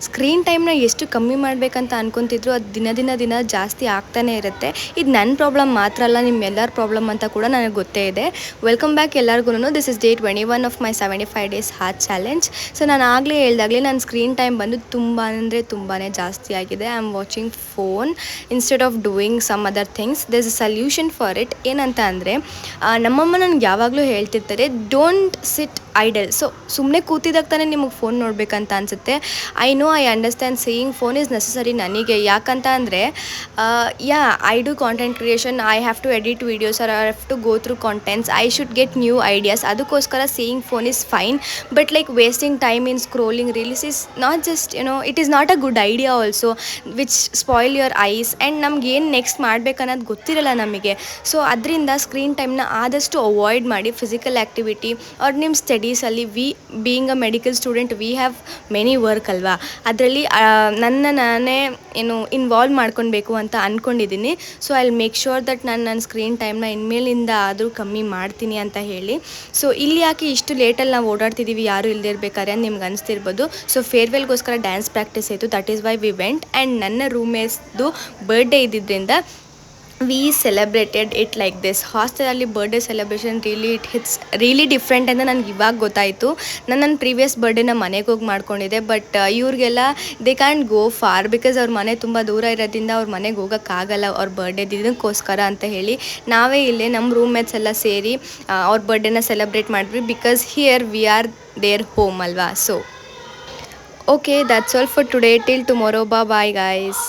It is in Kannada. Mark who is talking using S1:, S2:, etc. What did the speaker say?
S1: ಸ್ಕ್ರೀನ್ ಟೈಮ್ನ ಎಷ್ಟು ಕಮ್ಮಿ ಮಾಡಬೇಕಂತ ಅನ್ಕೊತಿದ್ರು ಅದು ದಿನ ಜಾಸ್ತಿ ಆಗ್ತಾನೆ ಇರುತ್ತೆ. ಇದು ನನ್ನ ಪ್ರಾಬ್ಲಮ್ ಮಾತ್ರ ಅಲ್ಲ, ನಿಮ್ಮೆಲ್ಲರ ಪ್ರಾಬ್ಲಮ್ ಅಂತ ಕೂಡ ನನಗೆ ಗೊತ್ತೇ ಇದೆ. ವೆಲ್ಕಮ್ ಬ್ಯಾಕ್ ಎಲ್ಲರಿಗೂ. This is day 21 of my 75 days heart challenge. So ನಾನು ಆಗಲೇ ಹೇಳ್ದಾಗಲೇ ನನ್ನ ಸ್ಕ್ರೀನ್ ಟೈಮ್ ಬಂದು ತುಂಬಾ ಅಂದರೆ ತುಂಬಾ ಜಾಸ್ತಿ ಆಗಿದೆ. I am watching phone instead of doing some other things. There is a solution for it. ಏನಂತ ಅಂದರೆ ನಮ್ಮಮ್ಮ ನನಗೆ ಯಾವಾಗಲೂ ಹೇಳ್ತಿರ್ತಾರೆ, ಡೋಂಟ್ ಸಿಟ್ ಐಡಲ್. ಸೊ ಸುಮ್ಮನೆ ಕೂತಿದಾಗ ತಾನೇ ನಿಮಗೆ ಫೋನ್ ನೋಡಬೇಕಂತ ಅನಿಸುತ್ತೆ. I understand saying phone is necessary ನನಗೆ. ಯಾಕಂತ ಅಂದರೆ I do content creation, I have to edit videos or I have to go through contents, I should get new ideas. ಅದಕ್ಕೋಸ್ಕರ saying phone is fine. But like wasting time in scrolling reels is not just it is not a good idea also, which spoil your eyes. And ನಮ್ಗೆ ಏನು ನೆಕ್ಸ್ಟ್ ಮಾಡಬೇಕನ್ನೋದು ಗೊತ್ತಿರಲ್ಲ ನಮಗೆ. ಸೊ ಅದರಿಂದ ಸ್ಕ್ರೀನ್ ಟೈಮ್ನ ಆದಷ್ಟು ಅವಾಯ್ಡ್ ಮಾಡಿ. ಫಿಸಿಕಲ್ ಆ್ಯಕ್ಟಿವಿಟಿ ಆರ್ ನಿಮ್ಮ ಸ್ಟಡೀಸಲ್ಲಿ, being a medical student we have many work ಅಲ್ವಾ, ಅದರಲ್ಲಿ ನಾನೇ ಇನ್ವಾಲ್ವ್ ಮಾಡ್ಕೊಳ್ಬೇಕು ಅಂತ ಅಂದ್ಕೊಂಡಿದ್ದೀನಿ. So I will make sure that ನಾನು ನನ್ನ ಸ್ಕ್ರೀನ್ ಟೈಮ್ನ ಇನ್ಮೇಲಿಂದ ಆದರೂ ಕಮ್ಮಿ ಮಾಡ್ತೀನಿ ಅಂತ ಹೇಳಿ. ಸೊ ಇಲ್ಲಿ ಯಾಕೆ ಇಷ್ಟು ಲೇಟಲ್ಲಿ ನಾವು ಓಡಾಡ್ತಿದ್ದೀವಿ ಯಾರೂ ಇಲ್ಲದೆ ಇರಬೇಕಾದ್ರೆ ಅಂತ ನಿಮ್ಗೆ ಅನಿಸ್ತಿರ್ಬೋದು. ಸೊ ಫೇರ್ವೆಲ್ಗೋಸ್ಕರ ಡ್ಯಾನ್ಸ್ ಪ್ರಾಕ್ಟೀಸ್ ಆಯಿತು, that is why we went. And ನನ್ನ ರೂಮ್ಮೇಟ್ಸ್ದು ಬರ್ಡೇ ಇದ್ದಿದ್ದರಿಂದ we celebrated it like this. ಹಾಸ್ಟೆಲಲ್ಲಿ birthday celebration it's really different ಅಂತ ನನಗೆ ಇವಾಗ ಗೊತ್ತಾಯಿತು. ನನ್ನ ಪ್ರೀವಿಯಸ್ ಬರ್ಡೇನ ಮನೆಗೆ ಹೋಗಿ ಮಾಡ್ಕೊಂಡಿದ್ದೆ. ಬಟ್ ಇವ್ರಿಗೆಲ್ಲ they can't go for because ಅವ್ರ ಮನೆ ತುಂಬ ದೂರ ಇರೋದ್ರಿಂದ ಅವ್ರ ಮನೆಗೆ ಹೋಗೋಕ್ಕಾಗಲ್ಲ ಅವ್ರ ಬರ್ಡೇ ದಿನಕ್ಕೋಸ್ಕರ ಅಂತ ಹೇಳಿ ನಾವೇ ಇಲ್ಲೇ ನಮ್ಮ ರೂಮ್ಮೇಟ್ಸ್ ಎಲ್ಲ ಸೇರಿ ಅವ್ರ ಬರ್ಡೇನ ಸೆಲೆಬ್ರೇಟ್ ಮಾಡಿದ್ವಿ. Because here we are their home ಅಲ್ವಾ. So okay, that's all for today. Till tomorrow. Bye guys.